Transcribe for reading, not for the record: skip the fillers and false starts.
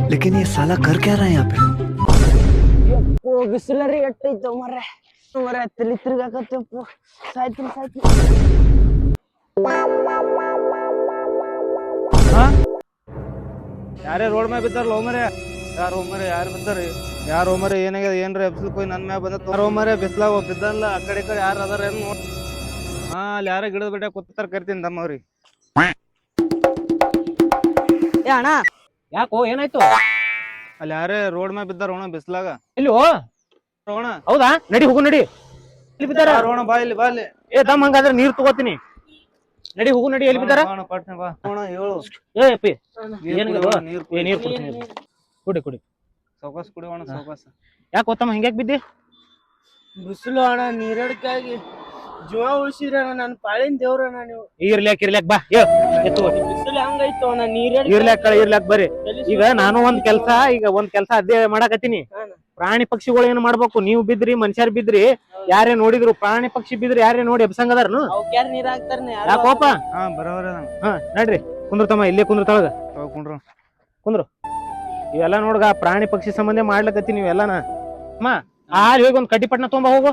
लेकिन ये साला कर क्या रहा है यहाँ पे? ಯಪ್ಪೋ ಬಿಸಿಲರಿ ಎಟ್ಟೈತೋ ಮರ್ರೆ ಮರ್ರೆ ತಲಿ ತಿರ್ಗಾಕತ್ತಪ್ಪ ಸಾಯ್ತೀನಿ ಯಾರೇ ರೋಡ್ ಮ್ಯಾಗ ಬಿದ್ದಾರಲ್ಲ ಹೋಮರೆ ಯಾರು ಹೋಮರೆ ಯಾರು ಬಿದ್ದಾರಿ ಯಾರು ಹೋಮರೆ ಏನಾಗ್ಯದ ಏನ್ರಿ ಎಬ್ಸಲ್ ಹೋಗಿ ನನ್ ಮ್ಯಾಗ ಬಂದ ಯಾರು ಹೋಮರೆ ಬಿಸ್ಲಾಗ ಬಿದ್ದಲ್ಲ ಆ ಕಡೆ ಈ ಕಡೆ ಯಾರು ಅದಾರ ಏನ್ ನೋಡ್ ಅಲ್ಲಿ ಯಾರ ಗಿಡದ ಬಿಟ್ಟ ಕೂತಾರ ಕರಿತೀನಿ ತಮ್ಮವ್ರಿ ಏ ಅಣ್ಣ ಯಾಕೋ ಏನಾಯ್ತು ಅಲ್ಲಿ ಯಾರೇ ರೋಡ್ ಮ್ಯಾಗ ಬಿದ್ದಾರ ಹೋಣ ಬಿಸ್ಲಾಗ ಇಲ್ಲಿ ಹೋಣ ಹೌದಾ ನಡಿ ಹೋಗು ನಡಿ ಎಲ್ಲಿ ಬಿದ್ದಾರ ಹೋಣ ಬಾ ಇಲ್ಲಿ ಬಾ ಇಲ್ಲಿ ಏ ದಮ್ ಹಂಗಾದ್ರೆ ನೀರ್ ತಗೋತೀನಿ ನಡಿ ಹೋಗು ನಡಿ ಎಲ್ಲಿ ಬಿದ್ದಾರ ಪಟ್ನೆ ಬಾ ಹೋಣ ಹೇಳು ಏ ಅಪ್ಪಿ ನೀರ್ ಏನಿದೆ ಕುಡಿ, ಏ ನೀರ್ ಕೊಡ್ತೀನಿ ಕುಡಿ ಕುಡಿ ಸೌಕಾಸ್ ಕುಡಿ ಹೋಣ ಸೌಕಾಸ್ ಯಾಕೆ ಗೊತ್ತಮ್ಮ ಹಿಂಗ್ಯಾಕ್ ಬಿದ್ದಿ ಬಿಸಿಲು ಅಣ್ಣ ನೀರಡ್ಕಾಗಿ ಜೀವ ಉಳಿಸಿರಣ್ಣ ನನ್ನ ಪಾಳಿನ ದೇವ್ರಣ್ಣ ನೀವು ಇರ್ಲ್ಯಾಕ್ ಬಾ ಎತ್ತು ಬಿಸಿಲು ಹಂಗೈತು ಅಣ್ಣ ನೀರಡ್ ಇರ್ಲ್ಯಾಕ್ ಬರ್ರಿ ಈಗ ನಾನು ಒಂದ್ ಕೆಲ್ಸ ಅದೇ ಮಾಡಾಕತ್ತೀನಿ ಪ್ರಾಣಿ ಪಕ್ಷಿಗಳು ಏನ್ ಮಾಡ್ಬೇಕು ನೀವು ಬಿದ್ರಿ ಮನುಷ್ಯರ್ ಬಿದ್ರಿ ಯಾರೇ ನೋಡಿದ್ರು ಪ್ರಾಣಿ ಪಕ್ಷಿ ಬಿದ್ರಿ ಯಾರೇ ನೋಡಿ ಎಬ್ಸಂಗದಾರನು ಅವ್ಕ್ಯಾರ ನೀರ್ ಹಾಕ್ತಾರನೆ ಯಾಕೋಪ ಹಾ ಬರೋಬರ ನಡ್ರಿ ಕುಂದ್ರತಮ್ಮ ಇಲ್ಲೇ ಕುಂದ್ರತಳಗ ಕುಂಡ್ರು ಇವೆಲ್ಲ ನೋಡ್ಗ ಪ್ರಾಣಿ ಪಕ್ಷಿ ಸಂಬಂಧ ಮಾಡ್ಲಕತ್ತೀನಿ ಇವೆಲ್ಲನ ಅಮ್ಮ ಹಾಲ್ ಹೋಗಿ ಒಂದ್ ಕಡ್ಡಿ ಪಟ್ನ ತೊಂಬ ಹೋಗು